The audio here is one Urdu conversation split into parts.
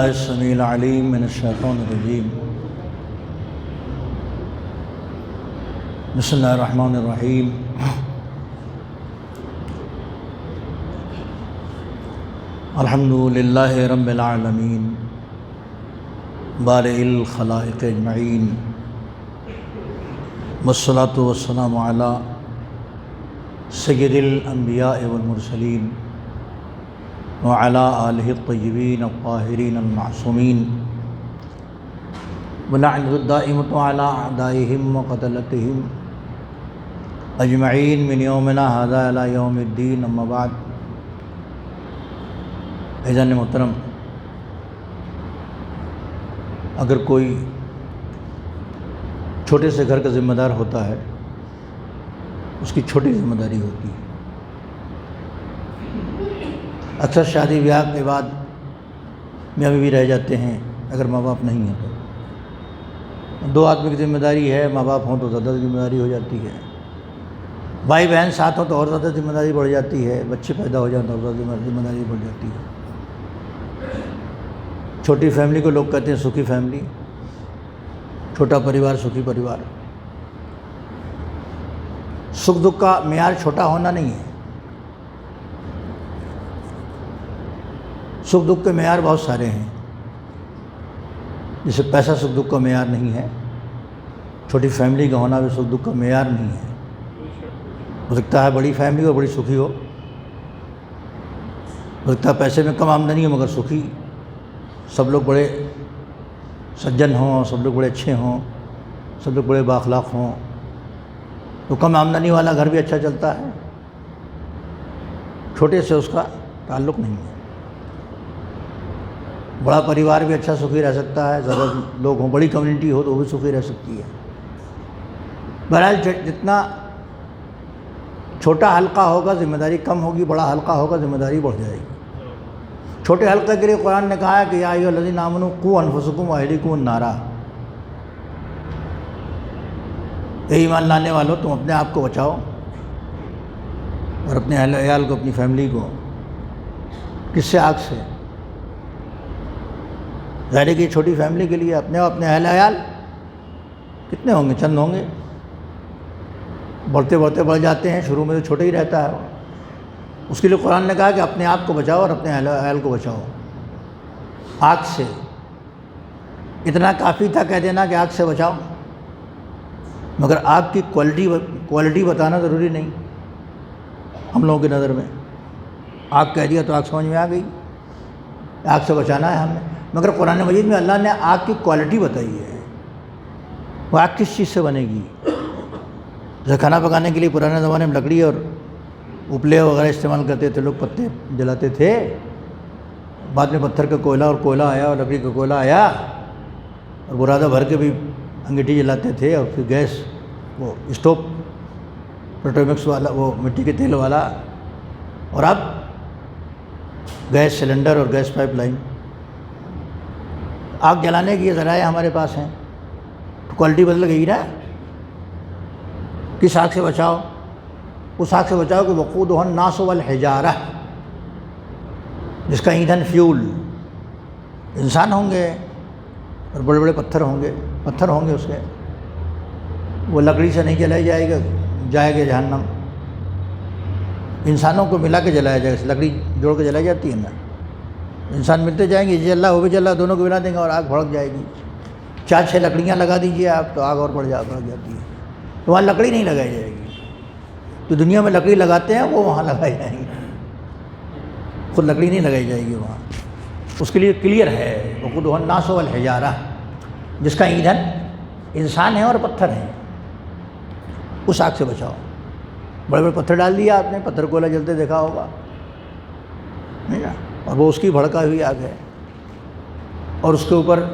السمیع العلیم من الشیطان الرجیم بسم اللہ الرحمن الرحیم الحمد للہ رب العالمین بارئ الخلائق اجمعین والصلاة والسلام علی سید الانبیاء والمرسلین وعلى آلہ الطیبین الطاہرین المعصومین ولعنة الدائمة على أعدائهم وقتلتهم اجمعین من یومنا هذا إلى یوم الدین، اما بعد۔ عزیزان محترم، اگر کوئی چھوٹے سے گھر کا ذمہ دار ہوتا ہے، اس کی چھوٹی ذمہ داری ہوتی ہے۔ اکثر شادی بیاہ کے بعد میاں بیوی رہ جاتے ہیں اگر ماں باپ نہیں ہیں تو۔ دو آدمی کی ذمہ داری ہے، ماں باپ ہوں تو زیادہ ذمہ داری ہو جاتی ہے، بھائی بہن ساتھ ہوں تو اور زیادہ ذمہ داری بڑھ جاتی ہے، بچے پیدا ہو جائیں تو اور زیادہ ذمہ داری بڑھ جاتی ہے۔ چھوٹی فیملی کو لوگ کہتے ہیں سکھی فیملی، چھوٹا پریوار سکھی پریوار۔ سکھ دکھ کا معیار چھوٹا ہونا نہیں ہے، سکھ دکھ کے معیار بہت سارے ہیں۔ جیسے پیسہ سکھ دکھ کا معیار نہیں ہے، چھوٹی فیملی کا ہونا بھی سکھ دکھ کا معیار نہیں ہے۔ ہو سکتا ہے بڑی فیملی ہو، بڑی سکھی ہو سکتا ہے پیسے میں کم آمدنی ہو مگر سکھی، سب لوگ بڑے سجن ہوں، سب لوگ بڑے اچھے ہوں، سب لوگ بڑے بااخلاق ہوں، تو کم آمدنی والا گھر بھی اچھا چلتا ہے، چھوٹے سے اس کا تعلق نہیں ہے۔ بڑا پریوار بھی اچھا سکھی رہ سکتا ہے، زیادہ لوگ ہوں، بڑی کمیونٹی ہو تو وہ بھی سکھی رہ سکتی ہے۔ بہرحال جتنا چھوٹا حلقہ ہوگا ذمہ داری کم ہوگی، بڑا حلقہ ہوگا ذمہ داری بڑھ جائے گی۔ چھوٹے حلقے کے لیے قرآن نے کہا ہے کہ یا ایھا الذین آمنوا قوا انفسکم واہلیکم النارا، اے ایمان لانے والو تم اپنے آپ کو بچاؤ اور اپنے اہل عیال کو، اپنی فیملی کو، کس سے؟ آگ سے۔ ظاہر ہے کہ چھوٹی فیملی کے لیے اپنے اور اپنے اہل عیال کتنے ہوں گے؟ چند ہوں گے، بڑھتے بڑھتے بڑھ جاتے ہیں، شروع میں تو چھوٹے ہی رہتا ہے۔ اس کے لیے قرآن نے کہا کہ اپنے آپ کو بچاؤ اور اپنے اہل عیال کو بچاؤ آگ سے۔ اتنا کافی تھا کہہ دینا کہ آگ سے بچاؤ، مگر آگ کی کوالٹی بتانا ضروری نہیں ہم لوگوں کی نظر میں۔ آگ کہہ دیا تو آگ سمجھ میں آ گئی، آگ سے بچانا ہے ہم نے، مگر قرآن مجید میں اللہ نے آگ کی کوالٹی بتائی ہے، وہ آگ کس چیز سے بنے گی۔ جیسے کھانا پکانے کے لیے پرانے زمانے میں لکڑی اور اپلے وغیرہ استعمال کرتے تھے، لوگ پتے جلاتے تھے، بعد میں پتھر کا کوئلہ آیا اور لکڑی کا کوئلہ آیا، اور برادہ بھر کے بھی انگیٹھی جلاتے تھے، اور پھر گیس، وہ اسٹوپ پیٹرومیکس والا، وہ مٹی کے تیل والا، اور اب گیس سلنڈر اور گیس پائپ لائن۔ آگ جلانے کی یہ ذرائع ہمارے پاس ہیں، تو کوالٹی بدل گئی نا۔ کس آگ سے بچاؤ؟ اس آگ سے بچاؤ کہ وقودھا الناس والحجارہ، جس کا ایندھن فیول انسان ہوں گے اور بڑے بڑے پتھر ہوں گے اس کے، وہ لکڑی سے نہیں جلایا جائے گا جہنم، انسانوں کو ملا کے جلایا جائے گا۔ لکڑی جوڑ کے جلائی جاتی ہے نا، انسان ملتے جائیں گے، یہ جل رہا وہ بھی جل رہا، دونوں کو ملا دیں گے اور آگ بھڑک جائے گی۔ 4-6 لکڑیاں لگا دیجیے آپ تو آگ اور بڑھ جاتی ہے، تو وہاں لکڑی نہیں لگائی جائے گی۔ جو دنیا میں لکڑی لگاتے ہیں وہ وہاں لگائی جائیں گی، خود لکڑی نہیں لگائی جائے گی وہاں۔ اس کے لیے کلیئر ہے وقودھا الناس والحجارہ، جس کا ایندھن انسان ہے اور پتھر ہیں، اس آگ سے بچاؤ۔ بڑے بڑے پتھر ڈال دیا آپ نے، پتھر کوئلہ جلتے دیکھا ہوگا نہیں نا، اور وہ اس کی بھڑکا ہوئی آگ ہے، اور اس کے اوپر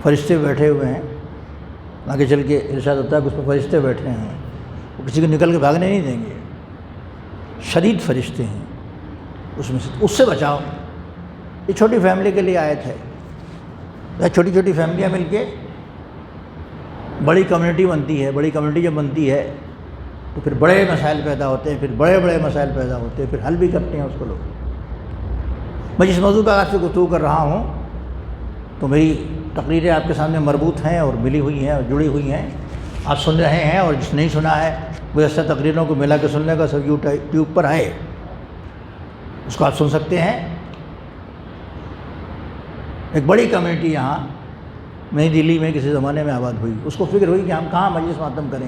فرشتے بیٹھے ہوئے ہیں، آگے چل کے ارشاد ہوتا ہے کہ اس پہ فرشتے بیٹھے ہیں، وہ کسی کو نکل کے بھاگنے نہیں دیں گے، شدید فرشتے ہیں اس میں سے، اس سے بچاؤ۔ یہ چھوٹی فیملی کے لیے آیت ہے۔ چھوٹی چھوٹی فیملیاں مل کے بڑی کمیونٹی بنتی ہے، بڑی کمیونٹی جب بنتی ہے تو پھر بڑے مسائل پیدا ہوتے ہیں، پھر بڑے بڑے مسائل پیدا ہوتے ہیں، پھر حل بھی کرتے ہیں اس کو لوگ۔ میں جس موضوع پر آپ سے گفتگو کر رہا ہوں تو میری تقریریں آپ کے سامنے مربوط ہیں اور ملی ہوئی ہیں اور جڑی ہوئی ہیں، آپ سن رہے ہیں، اور جس نہیں سنا ہے گزشتہ تقریروں کو ملا کے سننے کا سب یوٹیوب پر ہے، اس کو آپ سن سکتے ہیں۔ ایک بڑی کمیونٹی یہاں نئی دلی میں کسی زمانے میں آباد ہوئی، اس کو فکر ہوئی کہ ہم کہاں مجلس ماتم کریں،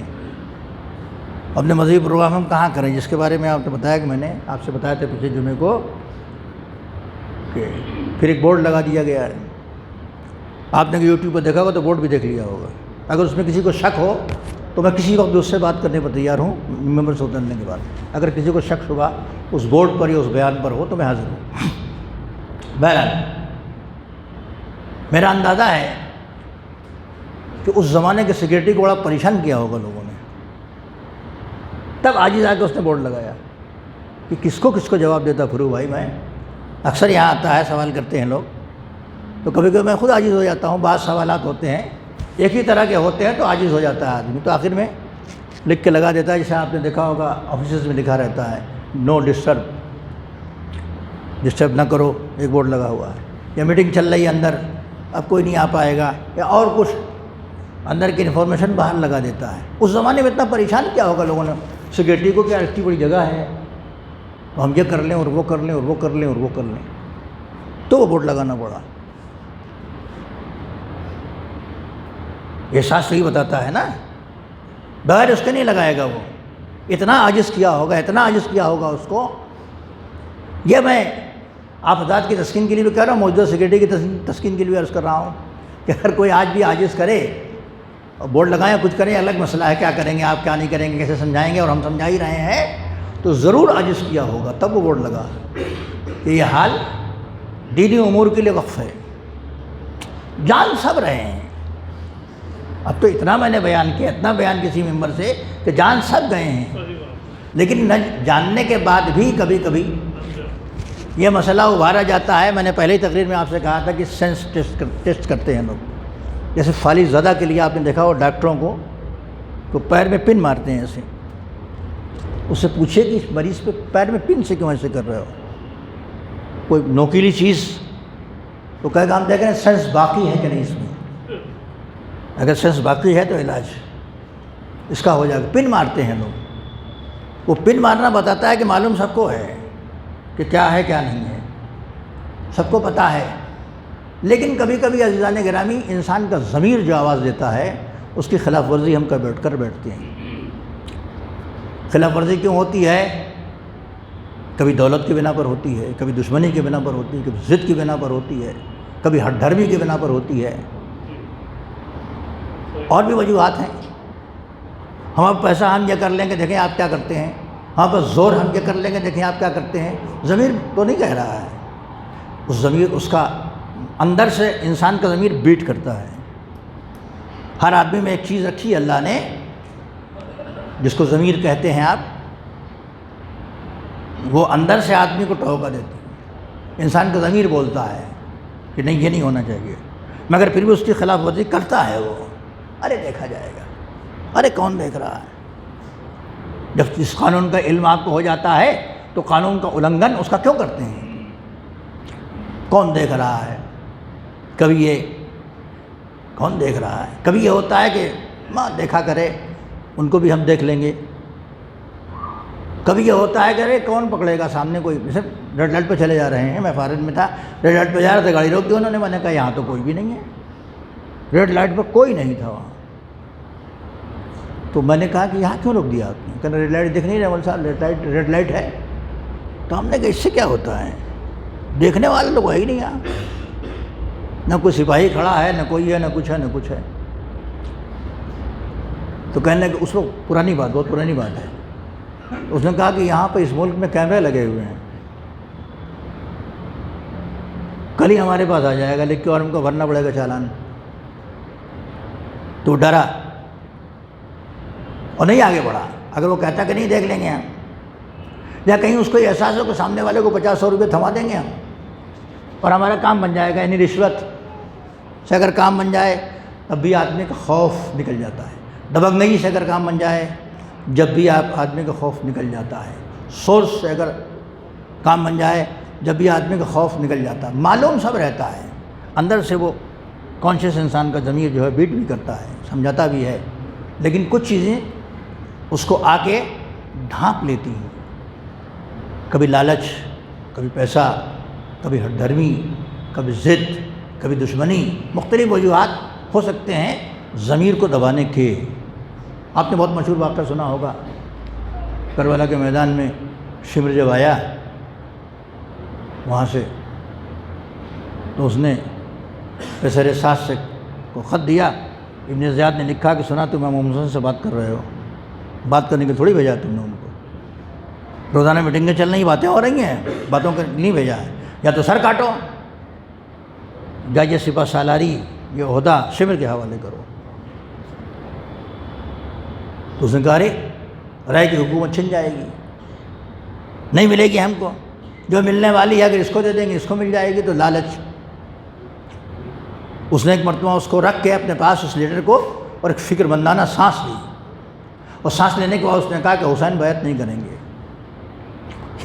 اپنے مذہبی پروگرام ہم کہاں کریں، جس کے بارے میں آپ نے بتایا کہ میں نے آپ سے بتایا تھا پچھلے جمعے کو کہ پھر ایک بورڈ لگا دیا گیا ہے۔ آپ نے یوٹیوب پر دیکھا ہوگا تو بورڈ بھی دیکھ لیا ہوگا۔ اگر اس میں کسی کو شک ہو تو میں کسی وقت اس سے بات کرنے پر تیار ہوں، ممبر سے اترنے کے بعد۔ اگر کسی کو شک شبہ اس بورڈ پر یا اس بیان پر ہو تو میں حاضر ہوں۔ بہرحال میرا اندازہ ہے کہ اس زمانے کے سیکورٹی کو بڑا پریشان کیا ہوگا لوگوں نے، تب عاجز آ کے اس نے بورڈ لگایا کہ کس کو جواب دیتا پھرو بھائی۔ میں اکثر یہاں آتا ہے، سوال کرتے ہیں لوگ، تو کبھی کبھی میں خود عاجز ہو جاتا ہوں۔ بعض سوالات ہوتے ہیں ایک ہی طرح کے ہوتے ہیں تو عاجز ہو جاتا ہے آدمی، تو آخر میں لکھ کے لگا دیتا ہے، جیسے آپ نے دیکھا ہوگا آفیسز میں لکھا رہتا ہے نو ڈسٹرب نہ کرو، ایک بورڈ لگا ہوا ہے۔ یا میٹنگ چل رہی ہے اندر، اب کوئی نہیں آ پائے گا، یا اور کچھ اندر کی انفارمیشن باہر لگا دیتا ہے۔ اس زمانے میں اتنا پریشان کیا ہوگا لوگوں نے سیکورٹی کو، کیا اتنی بڑی جگہ ہے ہم یہ کر لیں اور وہ کر لیں اور وہ کر لیں اور وہ کر لیں، تو وہ بورڈ لگانا پڑا۔ احساس صحیح بتاتا ہے نا، بغیر اس کے نہیں لگائے گا وہ، اتنا عاجز کیا ہوگا اس کو۔ یہ میں آپ حضرات کی تسکین کے لیے بھی کہہ رہا ہوں، موجودہ سیکورٹی کی تسکین کے لیے بھی عرض کر رہا ہوں کہ اگر کوئی آج بھی عاجز کرے اور بورڈ لگائیں کچھ کریں، الگ مسئلہ ہے، کیا کریں گے آپ، کیا نہیں کریں گے، کیسے سمجھائیں گے، اور ہم سمجھا ہی رہے ہیں، تو ضرور عاجز کیا ہوگا تب وہ بورڈ لگا کہ یہ حال دینی امور کے لیے وقف ہے۔ جان سب رہے ہیں، اب تو اتنا میں نے بیان کیا، اتنا بیان کسی ممبر سے کہ جان سب گئے ہیں، لیکن نہ جاننے کے بعد بھی کبھی کبھی یہ مسئلہ ابھارا جاتا ہے۔ میں نے پہلے ہی تقریر میں آپ سے کہا تھا کہ سینس ٹیسٹ کرتے ہیں لوگ، جیسے فالج زدہ کے لیے آپ نے دیکھا ہو ڈاکٹروں کو پیر میں پن مارتے ہیں ایسے، اس سے پوچھے کہ اس مریض پہ پیر میں پن سے کیوں ایسے کر رہے ہو، کوئی نوکیلی چیز، تو کہے گا ہم دیکھ رہے ہیں سینس باقی ہے کہ نہیں اس میں، اگر سینس باقی ہے تو علاج اس کا ہو جائے گا۔ پن مارتے ہیں لوگ، وہ پن مارنا بتاتا ہے کہ معلوم سب کو ہے کہ کیا ہے کیا نہیں ہے، سب کو پتہ ہے، لیکن کبھی کبھی عزیزان گرامی انسان کا ضمیر جو آواز دیتا ہے اس کی خلاف ورزی ہم کر بیٹھتے ہیں۔ خلاف ورزی کیوں ہوتی ہے؟ کبھی دولت کی بنا پر ہوتی ہے، کبھی دشمنی کی بنا پر ہوتی ہے، کبھی ضد کی بنا پر ہوتی ہے، کبھی ہٹ دھرمی کی بنا پر ہوتی ہے، اور بھی وجوہات ہیں۔ ہم پیسہ ہم یہ کر لیں گے دیکھیں آپ کیا کرتے ہیں، ہاں بس زور ہم یہ کر لیں گے دیکھیں آپ کیا کرتے ہیں۔ ضمیر تو نہیں کہہ رہا ہے، اس ضمیر، اس کا اندر سے انسان کا ضمیر بیٹ کرتا ہے۔ ہر آدمی میں ایک چیز رکھی ہے اللہ نے جس کو ضمیر کہتے ہیں آپ، وہ اندر سے آدمی کو ٹھوکا دیتی ہے۔ انسان کا ضمیر بولتا ہے کہ نہیں یہ نہیں ہونا چاہیے، مگر پھر بھی اس کی خلاف ورزی کرتا ہے وہ، ارے دیکھا جائے گا، ارے کون دیکھ رہا ہے۔ جب اس قانون کا علم آپ کو ہو جاتا ہے تو قانون کا النگھن اس کا کیوں کرتے ہیں، کون دیکھ رہا ہے، کبھی یہ کون دیکھ رہا ہے، کبھی یہ ہوتا ہے کہ ماں دیکھا کرے ان کو بھی ہم دیکھ لیں گے، کبھی یہ ہوتا ہے کہ ارے کون پکڑے گا سامنے کوئی، جیسے ریڈ لائٹ پہ چلے جا رہے ہیں، میں فارغ میں تھا، ریڈ لائٹ پہ جا رہا تھا، گاڑی روک دی انہوں نے، میں نے کہا یہاں تو کوئی بھی نہیں ہے، ریڈ لائٹ پہ کوئی نہیں تھا وہاں، تو میں نے کہا کہ یہاں کیوں روک دیا آپ نے؟ کہنا ریڈ لائٹ دیکھ نہیں رہے مول صاحب، ریڈ لائٹ ہے، تو ہم نے کہا اس سے کیا ہوتا ہے، دیکھنے والے لوگ ہے ہی نہیں یہاں، نہ کوئی سپاہی کھڑا ہے، نہ کوئی ہے، نہ کچھ ہے، نہ کچھ ہے۔ تو کہنے لگے، اس وقت پرانی بات، بہت پرانی بات ہے، اس نے کہا کہ یہاں پہ اس ملک میں کیمرے لگے ہوئے ہیں، کل ہی ہمارے پاس آ جائے گا لکھ کے اور ہم کو بھرنا پڑے گا چالان۔ تو ڈرا اور نہیں آگے بڑھا۔ اگر وہ کہتا کہ نہیں دیکھ لیں گے ہم، یا کہیں اس کو یہ احساس ہو کہ سامنے والے کو 50-100 روپے تھما دیں گے ہم اور ہمارا کام بن جائے گا، یعنی رشوت سے اگر کام بن جائے تب بھی آدمی کا خوف نکل جاتا ہے، دبنگئی سے اگر کام بن جائے جب بھی آدمی کا خوف نکل جاتا ہے، سورس سے اگر کام بن جائے جب بھی آدمی کا خوف نکل جاتا ہے، معلوم سب رہتا ہے، اندر سے وہ کانشیس انسان کا ضمیر جو ہے بیٹ بھی کرتا ہے، سمجھاتا بھی ہے، لیکن کچھ چیزیں اس کو آ کے ڈھانپ لیتی ہیں، کبھی لالچ، کبھی پیسہ، کبھی ہٹ دھرمی، کبھی ضد، کبھی دشمنی، مختلف وجوہات ہو سکتے ہیں ضمیر کو دبانے کے۔ آپ نے بہت مشہور واقعہ سنا ہوگا، کربلا کے میدان میں شمر جب آیا وہاں سے، تو اس نے پیسر ساس سے کو خط دیا، ابن زیاد نے لکھا کہ سنا تم امام حسن سے بات کر رہے ہو، بات کرنے کے تھوڑی بھیجا تم نے ان کو، روزانہ میٹنگیں چل رہی، باتیں ہو رہی ہیں، باتوں کے نہیں بھیجا ہے، یا تو سر کاٹو یا یہ سپہ سالاری یہ عہدہ شمر کے حوالے کرو۔ تو اس نے کہا رائے کی حکومت چھن جائے گی، نہیں ملے گی ہم کو، جو ملنے والی ہے اگر اس کو دے دیں گے اس کو مل جائے گی، تو لالچ۔ اس نے ایک مرتبہ اس کو رکھ کے اپنے پاس اس لیڈر کو اور ایک فکر مندانہ سانس لی، اور سانس لینے کے بعد اس نے کہا کہ حسین بیعت نہیں کریں گے۔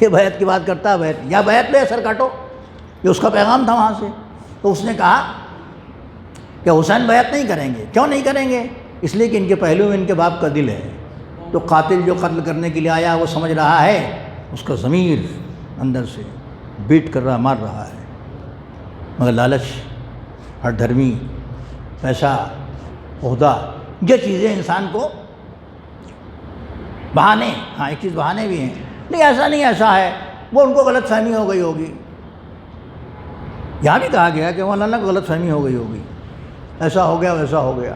یہ بیعت کی بات کرتا ہے، بیعت یا بیعت لے سر کاٹو، یہ اس کا پیغام تھا وہاں سے۔ تو اس نے کہا کہ حسین بیعت نہیں کریں گے۔ کیوں نہیں کریں گے؟ اس لیے کہ ان کے پہلو میں ان کے باپ کا دل ہے، تو قاتل جو قتل کرنے کے لیے آیا وہ سمجھ رہا ہے، اس کا ضمیر اندر سے بیٹ کر رہا، مار رہا ہے، مگر لالچ، ہٹ دھرمی، پیسہ، عہدہ، یہ چیزیں انسان کو بہانے، ہاں ایک چیز بہانے بھی ہیں، نہیں ایسا نہیں ایسا ہے، وہ ان کو غلط فہمی ہو گئی ہوگی۔ یہاں بھی کہا گیا کہ مولانا کو غلط فہمی ہو گئی ہوگی، ایسا ہو گیا ویسا ہو گیا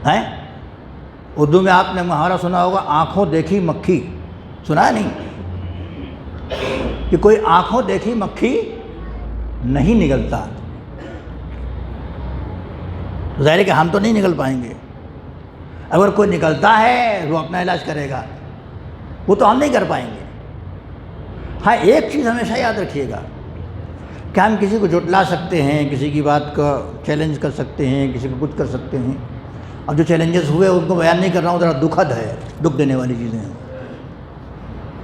ہے۔ اردو میں آپ نے محاورہ سنا ہوگا، آنکھوں دیکھی مکھی، سنا ہے نہیں؟ کہ کوئی آنکھوں دیکھی مکھی نہیں نگلتا، ظاہر ہے کہ ہم تو نہیں نکل پائیں گے، اگر کوئی نکلتا ہے وہ اپنا علاج کرے گا، وہ تو ہم نہیں کر پائیں گے۔ ہاں ایک چیز ہمیشہ یاد رکھیے گا کہ ہم کسی کو جھٹلا سکتے ہیں، کسی کی بات کا چیلنج کر سکتے ہیں، کسی کو کچھ کر سکتے ہیں، اب جو چیلنجز ہوئے ان کو بیان نہیں کر رہا ہوں، ذرا دکھد ہے، دکھ دینے والی چیزیں ہیں،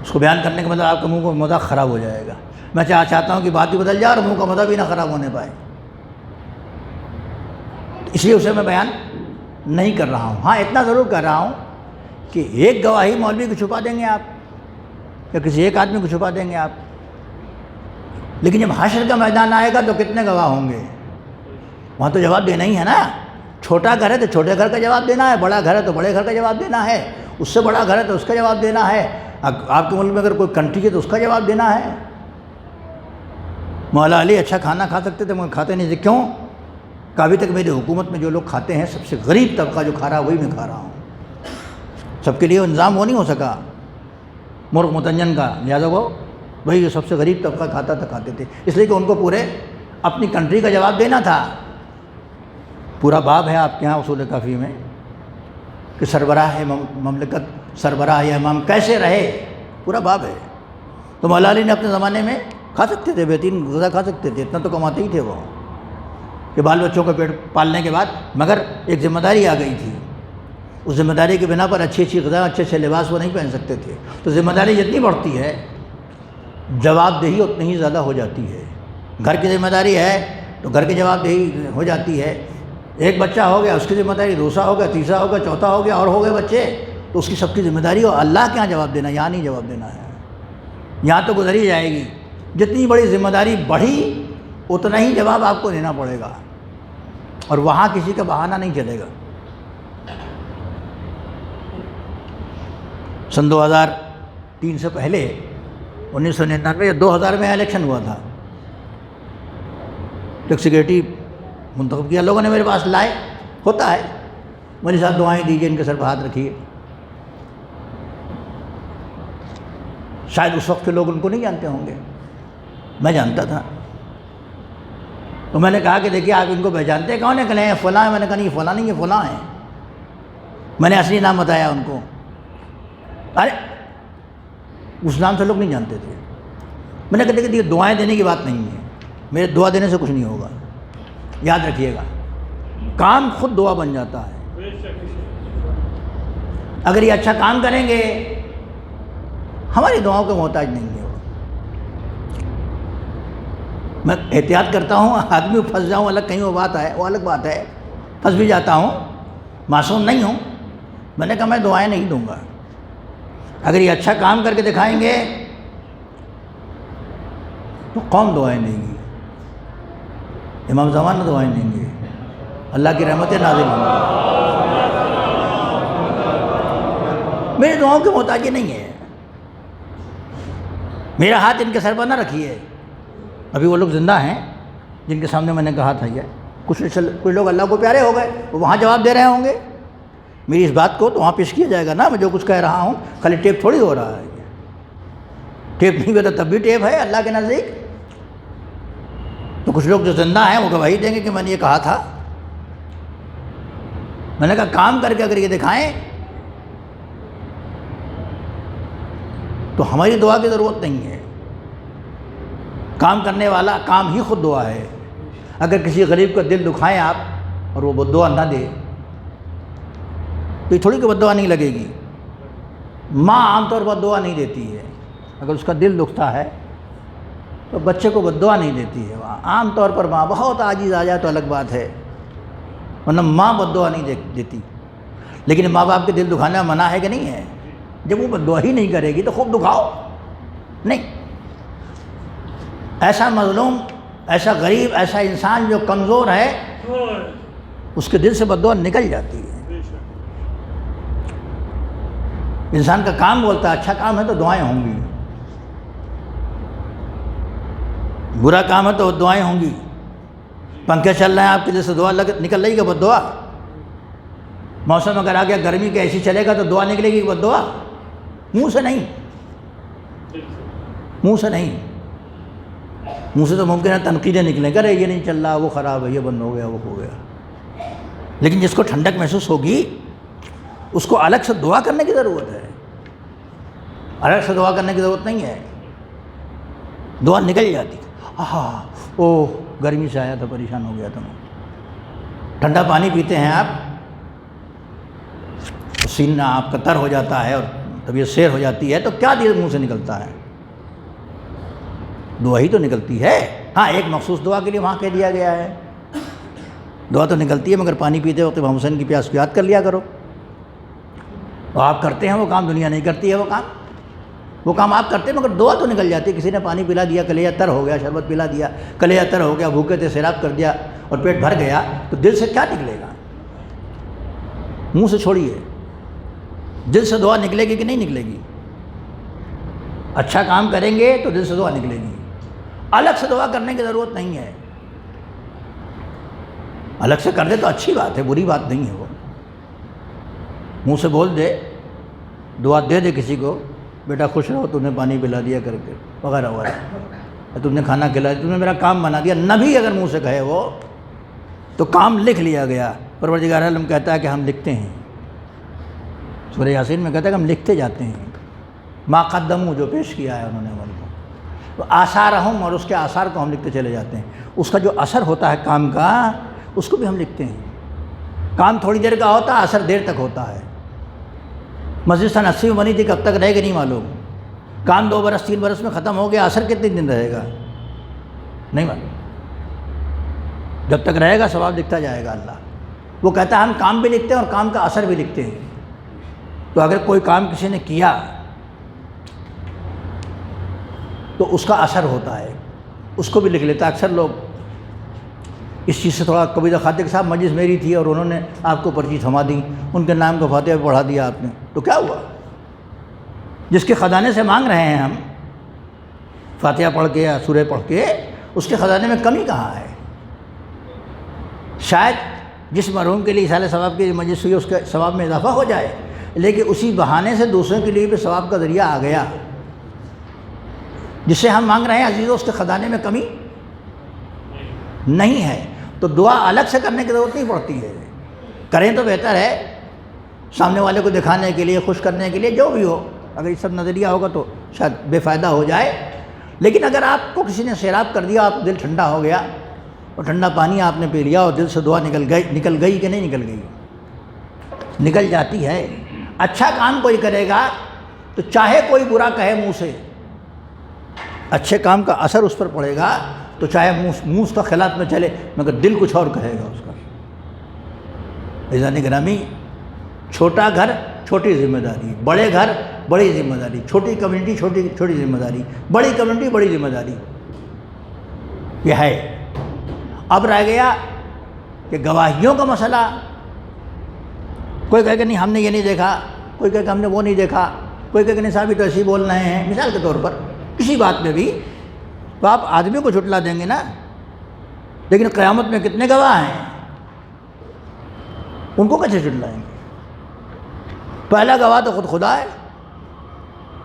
اس کو بیان کرنے کا مطلب آپ کے منہ کا مذاق خراب ہو جائے گا۔ میں چاہتا ہوں کہ بات بھی بدل جائے اور منہ کا مذاق بھی نہ خراب ہونے پائے، اس لیے اسے میں بیان نہیں کر رہا ہوں۔ ہاں اتنا ضرور کر رہا ہوں کہ ایک گواہی مولوی کو چھپا دیں گے آپ، یا کسی ایک آدمی کو چھپا دیں گے آپ، لیکن جب حشر کا میدان آئے گا تو کتنے گواہ ہوں گے؟ وہاں تو جواب دینا ہی ہے نا۔ چھوٹا گھر ہے تو چھوٹے گھر کا جواب دینا ہے، بڑا گھر ہے تو بڑے گھر کا جواب دینا ہے، اس سے بڑا گھر ہے تو اس کا جواب دینا ہے، آپ کے ملک میں اگر کوئی کنٹری ہے تو اس کا جواب دینا ہے۔ مولا علی اچھا کھانا کھا سکتے تھے مگر کھاتے نہیں تھے، کیوں؟ کہ ابھی تک میری حکومت میں جو لوگ کھاتے ہیں سب سے غریب طبقہ جو کھا رہا ہے وہی میں کھا رہا ہوں، سب کے لیے انتظام وہ نہیں ہو سکا مرغ متنجن کا، لہٰذا وہ وہی جو سب سے غریب طبقہ کھاتا تھا کھاتے تھے، اس لیے کہ ان کو پورے اپنی کنٹری کا جواب دینا تھا۔ پورا باب ہے آپ کے ہاں اصول کافی میں کہ سربراہ مملکت، سربراہ یا امام کیسے رہے، پورا باب ہے۔ تو مولا علی نے اپنے زمانے میں کھا سکتے تھے، بہترین غذا کھا سکتے تھے، اتنا تو کماتے ہی تھے وہ، کہ بال بچوں کا پیٹ پالنے کے بعد، مگر ایک ذمہ داری آ گئی تھی، اس ذمہ داری کی بنا پر اچھی اچھی غذا، اچھے اچھے لباس وہ نہیں پہن سکتے تھے۔ تو ذمہ داری جتنی بڑھتی ہے جواب دہی اتنی ہی زیادہ ہو جاتی ہے۔ گھر کی ذمہ داری ہے تو گھر کی جواب دہی ہو جاتی ہے، ایک بچہ ہو گیا اس کی ذمہ داری، دوسرا ہو گیا، تیسرا ہو گیا، چوتھا ہو گیا، اور ہو گئے بچے، تو اس کی سب کی ذمہ داری ہو اللہ کے یہاں جواب دینا، یہاں نہیں جواب دینا ہے، یہاں تو گزری جائے گی۔ جتنی بڑی ذمہ داری بڑھی اتنا ہی جواب آپ کو دینا پڑے گا، اور وہاں کسی کا بہانہ نہیں چلے گا۔ سن 2003 سے پہلے 1999 یا 2000 میں الیکشن ہوا تھا، ایگزیکٹو منتخب کیا لوگوں نے، میرے پاس لائے، ہوتا ہے، میرے ساتھ دعائیں دیجیے، ان کے سر پہ ہاتھ رکھیے۔ شاید اس وقت کے لوگ ان کو نہیں جانتے ہوں گے، میں جانتا تھا، تو میں نے کہا کہ دیکھیے آپ ان کو پہچانتے ہیں، کون ہے؟ کہ فلاں ہے۔ میں نے کہا نہیں فلاں نہیں، یہ فلاں ہیں۔ میں نے اصلی نام بتایا ان کو، ارے اس نام سے لوگ نہیں جانتے تھے۔ میں نے کہا دیکھیے دعائیں دینے کی بات نہیں ہے، میرے دعا دینے سے کچھ نہیں ہوگا، یاد رکھیے گا، کام خود دعا بن جاتا ہے۔ اگر یہ اچھا کام کریں گے ہماری دعاؤں کے محتاج نہیں ہے وہ، میں احتیاط کرتا ہوں، آدمی پھنس جاؤں الگ کہیں، وہ الگ بات ہے، پھنس بھی جاتا ہوں، معصوم نہیں ہوں۔ میں نے کہا میں دعائیں نہیں دوں گا، اگر یہ اچھا کام کر کے دکھائیں گے تو قوم دعائیں دیں گی، امام زمان دعائیں دیں گے، اللہ کی رحمتیں نازل ہوں گی۔ میرے دعاؤں کے محتاج یہ نہیں ہے، میرا ہاتھ ان کے سر پر نہ رکھیے۔ ابھی وہ لوگ زندہ ہیں جن کے سامنے میں نے کہا تھا، یہ کچھ لوگ اللہ کو پیارے ہو گئے، وہ وہاں جواب دے رہے ہوں گے میری اس بات کو، تو وہاں پیش کیا جائے گا نا، میں جو کچھ کہہ رہا ہوں خالی ٹیپ تھوڑی ہو رہا ہے، ٹیپ نہیں ہوتا تب بھی ٹیپ ہے اللہ کے نزدیک۔ تو کچھ لوگ جو زندہ ہیں وہ گواہی دیں گے کہ میں نے یہ کہا تھا۔ میں نے کہا کام کر کے اگر یہ دکھائیں تو ہماری دعا کی ضرورت نہیں ہے، کام کرنے والا کام ہی خود دعا ہے۔ اگر کسی غریب کا دل دکھائیں آپ اور وہ بد دعا نہ دے تو یہ تھوڑی کہ بد دعا نہیں لگے گی۔ ماں عام طور پر دعا نہیں دیتی ہے، اگر اس کا دل دکھتا ہے تو بچے کو بد دعا نہیں دیتی ہے، عام طور پر ماں بہت عاجز آ جائے تو الگ بات ہے، ورنہ ماں بد دعا نہیں دیتی۔ لیکن ماں باپ کے دل دکھانا منع ہے کہ نہیں ہے؟ جب وہ بد دعا ہی نہیں کرے گی تو خوب دکھاؤ نہیں۔ ایسا مظلوم، ایسا غریب، ایسا انسان جو کمزور ہے اس کے دل سے بد دعا نکل جاتی ہے۔ انسان کا کام بولتا ہے اچھا کام ہے تو دعائیں ہوں گی، برا کام ہے تو دعائیں ہوں گی۔ پنکھے چل رہے ہیں آپ کے دل سے دعا نکل رہی ہے بد دعا؟ موسم اگر آ گیا گرمی کے ایسی چلے گا تو دعا نکلے گی بد دعا؟ منہ سے نہیں، منہ سے نہیں، منہ سے تو ممکن ہے تنقیدیں نکلیں گا، یہ نہیں چل رہا، وہ خراب ہے، یہ بند ہو گیا، وہ ہو گیا۔ لیکن جس کو ٹھنڈک محسوس ہوگی اس کو الگ سے دعا کرنے کی ضرورت ہے، الگ سے دعا کرنے کی ضرورت نہیں ہے، دعا نکل جاتی۔ اوہ گرمی سے آیا تھا، پریشان ہو گیا تھا میں، ٹھنڈا پانی پیتے ہیں آپ، سینہ آپ کا تر ہو جاتا ہے اور طبیعت سیر ہو جاتی ہے، تو کیا دیر منہ سے نکلتا ہے؟ دعا ہی تو نکلتی ہے۔ ہاں ایک مخصوص دعا کے لیے وہاں کہہ دیا گیا ہے، دعا تو نکلتی ہے، مگر پانی پیتے وقت امام حسین کی پیاس کو یاد کر لیا کرو۔ تو آپ کرتے ہیں وہ کام، دنیا نہیں کرتی ہے وہ کام آپ کرتے ہیں، مگر دعا تو نکل جاتی ہے۔ کسی نے پانی پلا دیا، کلیجہ تر ہو گیا، شربت پلا دیا، کلیجہ تر ہو گیا، بھوکے تھے سیراب کر دیا اور پیٹ بھر گیا، تو دل سے کیا نکلے گا؟ منہ سے چھوڑیے، دل سے دعا نکلے گی کہ نہیں نکلے گی؟ اچھا کام کریں گے تو دل سے دعا نکلے گی، الگ سے دعا کرنے کی ضرورت نہیں ہے۔ الگ سے کر دے تو اچھی بات ہے، بری بات نہیں ہے، وہ منہ سے بول دے، دعا دے دے کسی کو، بیٹا خوش رہو، تم نے پانی پلا دیا کر کے وغیرہ وغیرہ، تم نے کھانا کھلایا، تم نے میرا کام بنا دیا، نبی اگر منہ سے کہے وہ تو کام لکھ لیا گیا۔ پروردگار عالم کہتا ہے کہ ہم لکھتے ہیں، سورہ یاسین میں کہتا ہے کہ ہم لکھتے جاتے ہیں، ما قدموا جو پیش کیا ہے انہوں نے عمل کو، تو آثارہم، اور اس کے آثار کو ہم لکھتے چلے جاتے ہیں، اس کا جو اثر ہوتا ہے کام کا اس کو بھی ہم لکھتے ہیں۔ کام تھوڑی دیر کا ہوتا ہے، اثر دیر تک ہوتا ہے۔ مسجد سن 80 میں بنی تھی، کب تک رہے گی نہیں معلوم، کام 2 برس 3 برس میں ختم ہو گیا، اثر کتنے دن رہے گا نہیں معلوم، جب تک رہے گا ثواب لکھتا جائے گا اللہ۔ وہ کہتا ہے ہم کام بھی لکھتے ہیں اور کام کا اثر بھی لکھتے ہیں، تو اگر کوئی کام کسی نے کیا تو اس کا اثر ہوتا ہے، اس کو بھی لکھ لیتا ہے۔ اکثر لوگ اس چیز سے تھوڑا کبھی خاطر کہ صاحب مجلس میری تھی اور انہوں نے آپ کو پرچی تھما دی، ان کے نام کا فاتحہ پڑھا دیا آپ نے، تو کیا ہوا؟ جس کے خزانے سے مانگ رہے ہیں ہم فاتحہ پڑھ کے یا سورہ پڑھ کے، اس کے خزانے میں کمی کہاں ہے؟ شاید جس مرحوم کے لیے ایصال ثواب کی مجلس ہوئی اس کے ثواب میں اضافہ ہو جائے، لیکن اسی بہانے سے دوسروں کے لیے بھی ثواب کا ذریعہ آ گیا۔ جس سے ہم مانگ رہے ہیں عزیزو، اس کے خزانے میں کمی نہیں ہے، تو دعا الگ سے کرنے کی ضرورت نہیں پڑتی ہے، کریں تو بہتر ہے، سامنے والے کو دکھانے کے لیے، خوش کرنے کے لیے، جو بھی ہو۔ اگر یہ سب نظریہ ہوگا تو شاید بے فائدہ ہو جائے، لیکن اگر آپ کو کسی نے سیراب کر دیا، آپ دل ٹھنڈا ہو گیا اور ٹھنڈا پانی آپ نے پی لیا اور دل سے دعا نکل گئی کہ نہیں نکل گئی؟ نکل جاتی ہے۔ اچھا کام کوئی کرے گا تو چاہے کوئی برا کہے منہ سے، اچھے کام کا اثر اس پر پڑے گا، تو چاہے منہ اس کا خلاف میں چلے مگر دل کچھ اور کہے گا اس کا۔ عزیزان گرامی، چھوٹا گھر چھوٹی ذمہ داری، بڑے گھر بڑی ذمہ داری، چھوٹی کمیونٹی چھوٹی ذمہ داری، بڑی کمیونٹی بڑی ذمہ داری، یہ ہے۔ اب رہ گیا کہ گواہیوں کا مسئلہ۔ کوئی کہے کہ نہیں ہم نے یہ نہیں دیکھا، کوئی کہے کہ ہم نے وہ نہیں دیکھا، کوئی کہے کہ نہیں صاحب یہ تو ایسے ہی بول رہے ہیں، مثال کے طور پر کسی بات میں بھی، تو آپ آدمی کو جھٹلا دیں گے نا، لیکن قیامت میں کتنے گواہ ہیں، ان کو کیسے جھٹلائیں گے؟ پہلا گواہ تو خود خدا ہے۔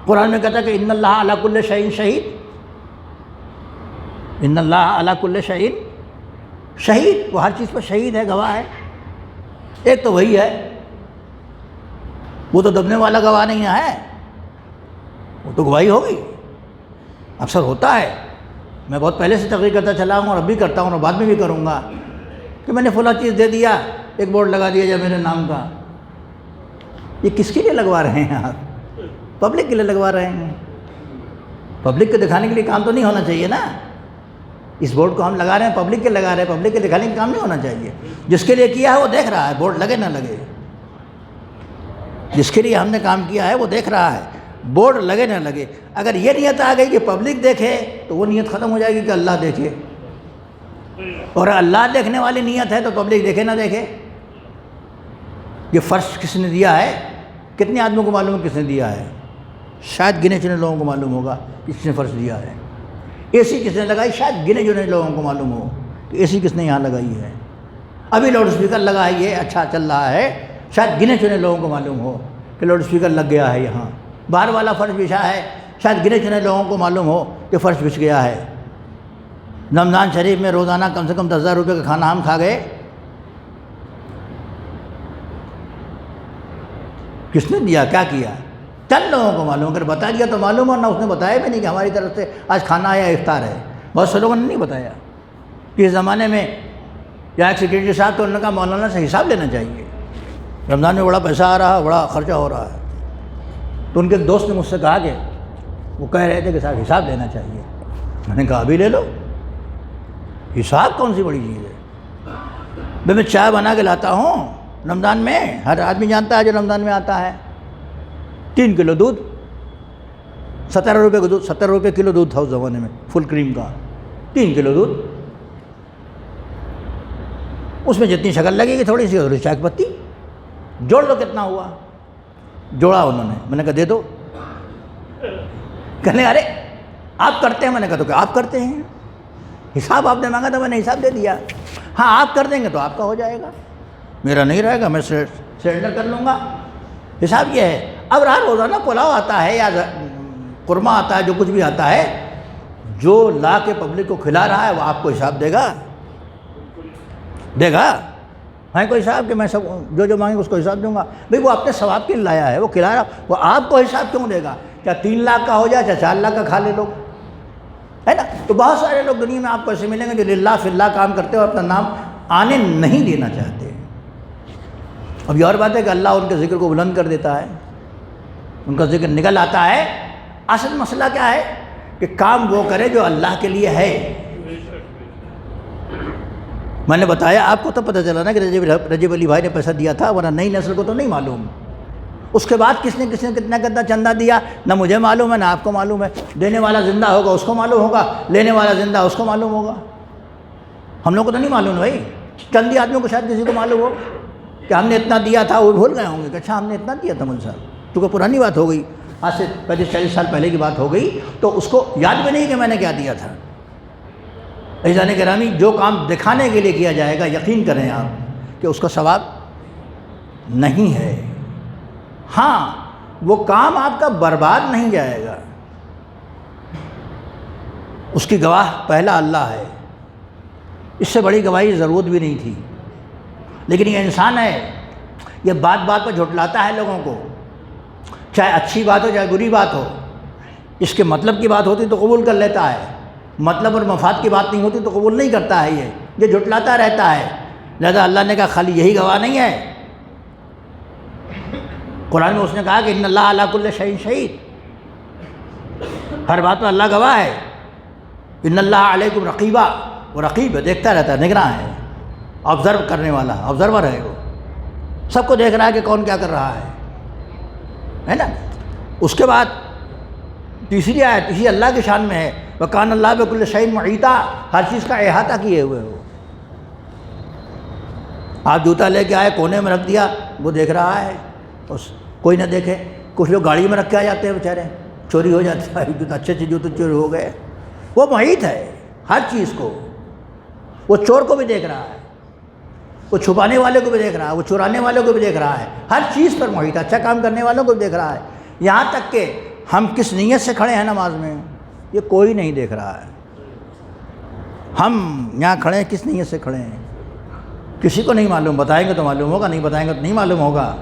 قرآن میں کہتا ہے کہ ان اللہ علی کل شیء شہید، ان اللہ علی کل شیء شہید، وہ ہر چیز پر شہید ہے، گواہ ہے۔ ایک تو وہی ہے، وہ تو دبنے والا گواہ نہیں ہے، وہ تو گواہی ہوگی۔ اکثر ہوتا ہے، میں بہت پہلے سے تقریر کرتا چلا ہوں اور اب بھی کرتا ہوں اور بعد میں بھی کروں گا، کہ میں نے فلاں چیز دے دیا، ایک بورڈ لگا دیا جائے میرے نام کا۔ یہ کس کے لیے لگوا رہے ہیں آپ؟ پبلک کے لیے لگوا رہے ہیں۔ پبلک کو دکھانے کے لیے کام تو نہیں ہونا چاہیے نا۔ اس بورڈ کو ہم لگا رہے ہیں، پبلک کے لگا رہے ہیں، پبلک کے دکھانے کا کام نہیں ہونا چاہیے۔ جس کے لیے کیا ہے وہ دیکھ رہا ہے، بورڈ لگے نہ لگے۔ جس کے لیے ہم نے کام کیا ہے وہ دیکھ رہا ہے، بورڈ لگے نہ لگے۔ اگر یہ نیت آ گئی کہ پبلک دیکھے تو وہ نیت ختم ہو جائے گی کہ اللہ دیکھے، اور اللہ دیکھنے والی نیت ہے تو پبلک دیکھے نہ دیکھے۔ یہ فرش کس نے دیا ہے؟ کتنے آدمیوں کو معلوم ہے کس نے دیا ہے؟ شاید گنے چنے لوگوں کو معلوم ہوگا کس نے فرش دیا ہے۔ اے سی کس نے لگائی؟ شاید گنے چنے لوگوں کو معلوم ہو کہ اے سی کس نے یہاں لگائی ہے۔ ابھی لاؤڈ اسپیکر لگا ہے، یہ اچھا چل رہا ہے، شاید گنے چنے لوگوں کو معلوم ہو کہ لاؤڈ اسپیکر لگ گیا ہے یہاں۔ باہر والا فرش بچھا ہے، شاید گنے چنے لوگوں کو معلوم ہو کہ فرش بچھ گیا ہے۔ رمضان شریف میں روزانہ کم سے کم 10,000 روپے کا کھانا ہم کھا گئے۔ کس نے دیا؟ کیا کیا؟ چند لوگوں کو معلوم، اگر بتا دیا تو معلوم، اور نہ اس نے بتایا بھی نہیں کہ ہماری طرف سے آج کھانا آیا، افطار ہے۔ بہت سے لوگوں نے نہیں بتایا کہ اس زمانے میں یا ایک سیکریٹری صاحب تو انہوں نے کہا مولانا سے حساب لینا چاہیے، رمضان میں بڑا پیسہ آ رہا ہے، بڑا خرچہ ہو رہا ہے۔ تو ان کے دوست نے مجھ سے کہا کہ وہ کہہ رہے تھے کہ صاحب حساب لینا چاہیے۔ میں نے کہا ابھی لے لو، حساب کون سی بڑی چیز ہے؟ میں چائے بنا کے لاتا ہوں رمضان میں، ہر آدمی جانتا ہے جو رمضان میں آتا ہے، 3 کلو دودھ، 17 روپے کا دودھ، 17 روپے کلو دودھ تھا اس زمانے میں، فل کریم کا، 3 کلو دودھ، اس میں جتنی شکر لگے گی تھوڑی سی چائے کی پتی، جوڑ لو کتنا ہوا۔ جوڑا انہوں نے، میں نے کہا دے دو۔ کہنے ارے آپ کرتے ہیں؟ میں نے کہا تو کہ آپ کرتے ہیں، حساب آپ نے مانگا تھا میں نے حساب دے دیا۔ ہاں آپ کر دیں گے تو آپ کا ہو جائے گا، میرا نہیں رہے گا، میں سرنڈر کر لوں گا۔ حساب یہ ہے۔ اب رہا روزانہ پلاؤ آتا ہے یا قورمہ آتا ہے، جو کچھ بھی آتا ہے، جو لا کے پبلک کو کھلا رہا ہے وہ آپ کو حساب دے گا؟ دے گا؟ ہے کوئی حساب کہ میں سب جو مانگے اس کو حساب دوں گا؟ بھئی وہ اپنے ثواب کے لیے لایا ہے، وہ کھلا رہا، وہ آپ کو حساب کیوں دے گا؟ کیا 3 لاکھ کا ہو جائے چاہے 4 لاکھ کا کھا لے لوگ، ہے نا؟ تو بہت سارے لوگ دنیا میں آپ کو ایسے ملیں گے جو للہ فی اللہ کام کرتے ہیں اور اپنا نام آنے نہیں دینا چاہتے۔ اب یہ اور بات ہے کہ اللہ ان کے ذکر کو بلند کر دیتا ہے، ان کا ذکر نکل آتا ہے۔ اصل مسئلہ کیا ہے کہ کام وہ کرے جو اللہ کے لیے ہے۔ میں نے بتایا آپ کو، تب پتہ چلا نا کہ رجب علی بھائی نے پیسہ دیا تھا، ورنہ نئی نسل کو تو نہیں معلوم۔ اس کے بعد کس نے کتنا چندہ دیا نہ مجھے معلوم ہے نہ آپ کو معلوم ہے۔ دینے والا زندہ ہوگا اس کو معلوم ہوگا، لینے والا زندہ اس کو معلوم ہوگا، ہم لوگ کو تو نہیں معلوم بھائی۔ چندی آدمیوں کو شاید کسی کو معلوم ہو کہ ہم نے اتنا دیا تھا، وہ بھول گئے ہوں گے کہ اچھا ہم نے اتنا دیا تھا مول صاحب، کیونکہ پرانی بات ہو گئی، آج سے 35-40 سال پہلے کی بات ہو گئی، تو اس کو یاد بھی نہیں کہ میں نے کیا دیا تھا۔ عزیزان گرامی، جو کام دکھانے کے لیے کیا جائے گا یقین کریں آپ کہ اس کا ثواب نہیں ہے۔ ہاں وہ کام آپ کا برباد نہیں جائے گا، اس کی گواہ پہلا اللہ ہے، اس سے بڑی گواہی ضرورت بھی نہیں تھی۔ لیکن یہ انسان ہے، یہ بات بات پر جھٹلاتا ہے لوگوں کو، چاہے اچھی بات ہو چاہے بری بات ہو۔ اس کے مطلب کی بات ہوتی تو قبول کر لیتا ہے، مطلب اور مفاد کی بات نہیں ہوتی تو قبول نہیں کرتا ہے، یہ جھٹلاتا رہتا ہے۔ لہذا اللہ نے کہا خالی یہی گواہ نہیں ہے، قرآن میں اس نے کہا کہ ان اللہ علی کل شیء شہید، ہر بات پر اللہ گواہ ہے۔ ان اللہ علیکم رقیبہ، وہ رقیب ہے، دیکھتا رہتا ہے، نگراں ہے، آبزرو کرنے والا، آبزرور ہے، وہ سب کو دیکھ رہا ہے کہ کون کیا کر رہا ہے نا۔ اس کے بعد تیسری آیت اسی اللہ کی شان میں ہے، وَكَانَ اللَّهُ بِكُلِّ شَيْءٍ مُحِيطًا، ہر چیز کا احاطہ کیے ہوئے ہو۔ آپ جوتا لے کے آئے، کونے میں رکھ دیا، وہ دیکھ رہا ہے، کوئی نہ دیکھے۔ کچھ لوگ گاڑی میں رکھ کے آ جاتے ہیں بیچارے، چوری ہو جاتی ہے، جوتا اچھے اچھے جوتے چوری ہو گئے۔ وہ محیط ہے ہر چیز کو، وہ چور کو بھی دیکھ رہا ہے، وہ چھپانے والے کو بھی دیکھ رہا ہے، وہ چورانے والوں کو بھی دیکھ رہا ہے، ہر چیز پر محیط ہے، اچھا کام کرنے والوں کو بھی دیکھ رہا ہے۔ یہاں تک کہ ہم کس نیت سے کھڑے ہیں نماز میں، یہ کوئی نہیں دیکھ رہا ہے۔ ہم یہاں کھڑے ہیں کس نیت سے کھڑے ہیں، کسی کو نہیں معلوم، بتائیں گے تو معلوم ہوگا، نہیں بتائیں گے تو نہیں معلوم ہوگا،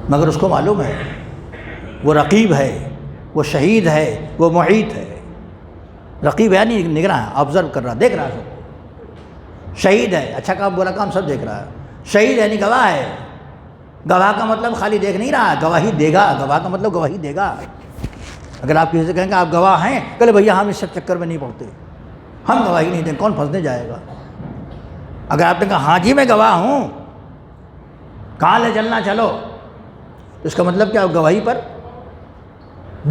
مگر اس کو معلوم ہے، وہ رقیب ہے، وہ شہید ہے، وہ محیط ہے۔ رقیب ہے نہیں نگراں ہے، آبزرو کر رہا، دیکھ رہا ہے سب کو۔ شہید ہے، اچھا کام برا کام سب دیکھ رہا ہے۔ شہید ہے نہیں گواہ ہے، گواہ کا مطلب خالی دیکھ نہیں رہا، گواہی دے گا، گواہ کا مطلب گواہی دے گا۔ اگر آپ کسی سے کہیں گے آپ گواہ ہیں، کہلے بھیا ہم اس سب چکر میں نہیں پڑتے، ہم گواہی نہیں دیں، کون پھنسنے جائے گا۔ اگر آپ نے کہا ہاں جی میں گواہ ہوں، کہاں لے چلنا چلو، تو اس کا مطلب کہ آپ گواہی پر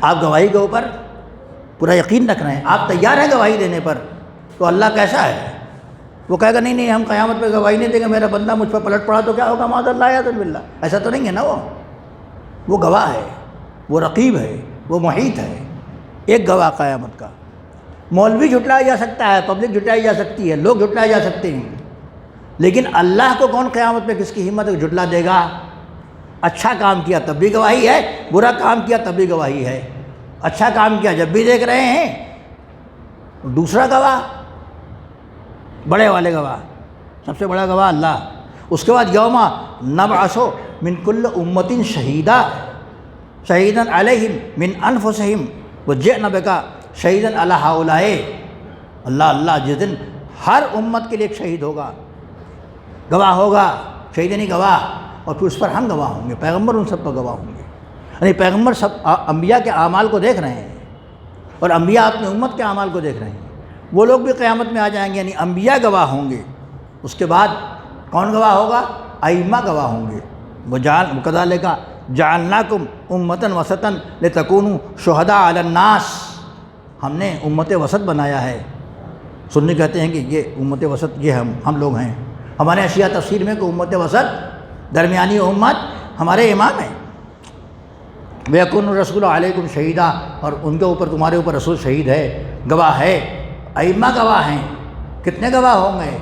آپ گواہی کے اوپر پورا یقین رکھ رہے ہیں، آپ تیار ہیں گواہی دینے پر۔ تو اللہ کیسا ہے، وہ کہے گا نہیں نہیں ہم قیامت پہ گواہی نہیں دیں گے، میرا بندہ مجھ پر پلٹ پڑا تو کیا ہوگا، معاذ اللہ اعوذ باللہ، ایسا تو نہیں ہے نا۔ وہ گواہ ہے، وہ رقیب ہے، وہ محیط ہے، ایک گواہ قیامت کا۔ مولوی جھٹلایا جا سکتا ہے، پبلک جھٹلائی جا سکتی ہے، لوگ جھٹلائے جا سکتے ہیں، لیکن اللہ کو کون قیامت میں کس کی ہمت ہے جھٹلا دے گا؟ اچھا کام کیا تب بھی گواہی ہے، برا کام کیا تب بھی گواہی ہے۔ اچھا کام کیا جب بھی دیکھ رہے ہیں، دوسرا گواہ بڑے والے گواہ، سب سے بڑا گواہ اللہ۔ اس کے بعد یوم نبعث من کل امۃ شہیدا شہیدا علیہم من انفسہم وجئنا بک شہیدا علی ہؤلاء، اللہ جس دن ہر امت کے لیے ایک شہید ہوگا، گواہ ہوگا، شہید نہیں گواہ، اور پھر اس پر ہم گواہ ہوں گے، پیغمبر ان سب پر گواہ ہوں گے۔ یعنی پیغمبر سب انبیاء کے اعمال کو دیکھ رہے ہیں، اور انبیاء اپنی امت کے اعمال کو دیکھ رہے ہیں، وہ لوگ بھی قیامت میں آ جائیں گے، یعنی انبیاء گواہ ہوں گے۔ اس کے بعد کون گواہ ہوگا؟ ائمہ گواہ ہوں گے۔ وَكَذَلِكَ جَعَلْنَاكُمْ أُمَّةً وَسَطًا لِتَكُونُوا شُهَدَاءَ عَلَى النَّاسِ، ہم نے امت وسط بنایا ہے۔ سنی کہتے ہیں کہ یہ امت وسط یہ ہم لوگ ہیں۔ ہمارے اشیاء تفسیر میں کہ امت وسط درمیانی امت ہمارے امام ہیں۔ وَيَكُونُ الرَّسُولُ عَلَيْكُمْ شَهِيدًا، اور ان کے اوپر تمہارے اوپر رسول شہید ہے، گواہ ہے، ائمہ گواہ ہیں۔ کتنے گواہ ہوں گے؟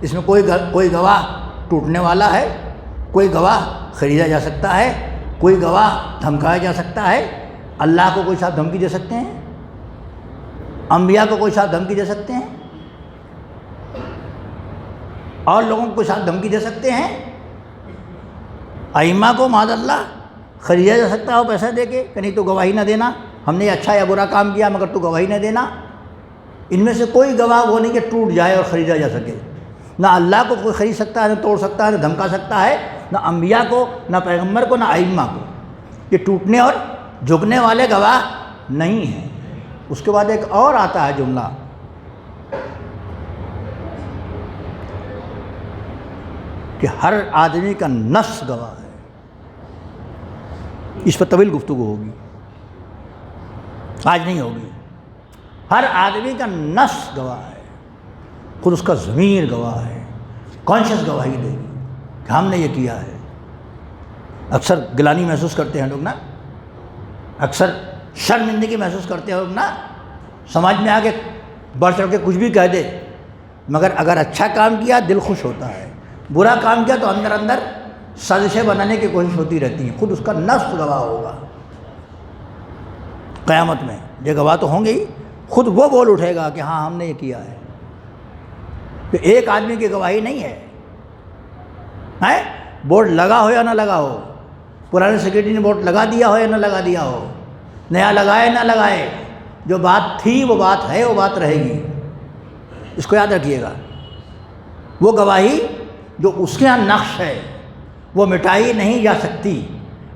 اس میں کوئی گواہ ٹوٹنے والا ہے، کوئی گواہ خریدا جا سکتا ہے، کوئی گواہ دھمکایا جا سکتا ہے۔ اللہ کو کوئی صاحب دھمکی دے سکتے ہیں، انبیاء کو کوئی صاحب دھمکی دے سکتے ہیں، اور لوگوں کو کوئی صاحب دھمکی دے سکتے ہیں۔ ائمہ کو معاذ اللہ خریدا جا سکتا ہے پیسہ دے کے کہ نہیں تو گواہی نہ دینا، ہم نے اچھا یا برا کام کیا مگر تو گواہی نہ دینا۔ ان میں سے کوئی گواہ وہ نہیں کہ ٹوٹ جائے اور خریدا جا سکے۔ نہ اللہ کو کوئی خرید سکتا ہے، نہ توڑ سکتا ہے، نہ دھمکا سکتا ہے، نہ انبیاء کو، نہ پیغمبر کو، نہ ائمہ کو۔ یہ ٹوٹنے اور جھکنے والے گواہ نہیں ہیں۔ اس کے بعد ایک اور آتا ہے جملہ کہ ہر آدمی کا نفس گواہ ہے۔ اس پر طویل گفتگو ہوگی، آج نہیں ہوگی۔ ہر آدمی کا نفس گواہ ہے، خود اس کا ضمیر گواہ ہے، کانشیس گواہی دے گی کہ ہم نے یہ کیا ہے۔ اکثر گلانی محسوس کرتے ہیں لوگ نا، اکثر شرمندگی محسوس کرتے ہیں لوگ نا، سمجھ میں آ کے بڑھ چڑھ کے کچھ بھی کہہ دے، مگر اگر اچھا کام کیا دل خوش ہوتا ہے، برا کام کیا تو اندر اندر سازشیں بنانے کی کوشش ہوتی رہتی ہیں۔ خود اس کا نفس گواہ ہوگا قیامت میں، یہ گواہ تو ہوں گے ہی، خود وہ بول اٹھے گا کہ ہاں ہم نے یہ کیا ہے۔ کہ ایک آدمی کی گواہی نہیں ہے، بورڈ لگا ہو یا نہ لگا ہو، پرانے سیکرٹری نے بورڈ لگا دیا ہو یا نہ لگا دیا ہو، نیا لگائے نہ لگائے، جو بات تھی وہ بات ہے، وہ بات رہے گی۔ اس کو یاد رکھیے گا، وہ گواہی جو اس کے یہاں نقش ہے وہ مٹائی نہیں جا سکتی۔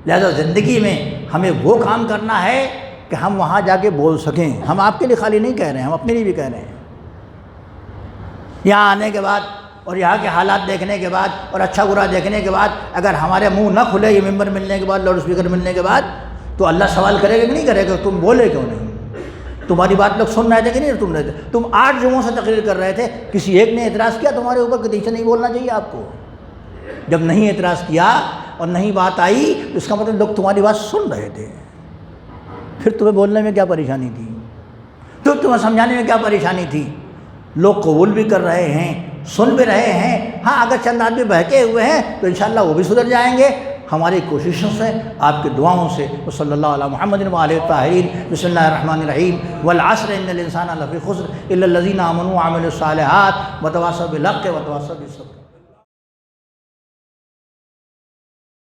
لہذا زندگی میں ہمیں وہ کام کرنا ہے کہ ہم وہاں جا کے بول سکیں. ہم آپ کے لیے خالی نہیں کہہ رہے ہیں، ہم اپنے لیے بھی کہہ رہے ہیں. یہاں آنے کے بعد اور یہاں کے حالات دیکھنے کے بعد اور اچھا برا دیکھنے کے بعد اگر ہمارے منہ نہ کھلے یہ ممبر ملنے کے بعد، لاؤڈ اسپیکر ملنے کے بعد، تو اللہ سوال کرے گا کہ نہیں کرے گا تم بولے کیوں نہیں؟ تمہاری بات لوگ سن رہے تھے کہ نہیں سن رہے تھے؟ تم 8 جمعوں سے تقریر کر رہے تھے، کسی ایک نے اعتراض کیا تمہارے اوپر کہ تیسے نہیں بولنا چاہیے آپ کو؟ جب نہیں اعتراض کیا اور نہیں بات آئی تو اس کا مطلب لوگ تمہاری بات سن رہے تھے. پھر تمہیں بولنے میں کیا پریشانی تھی؟ تو تمہیں سمجھانے میں کیا پریشانی تھی؟ لوگ قبول بھی کر رہے ہیں، سن بھی رہے ہیں. ہاں اگر چند آدمی بہکے ہوئے ہیں تو انشاءاللہ وہ بھی سدھر جائیں گے ہماری کوششوں سے، آپ کے دعاؤں سے. صلی اللہ علی محمد و آلہ الطاہرین. بسم اللہ الرحمن الرحیم. والعصر ان الانسان لفی خسر الا الذین آمنوا وعملوا الصالحات وتواصوا بالحق وتواصوا بالصبر.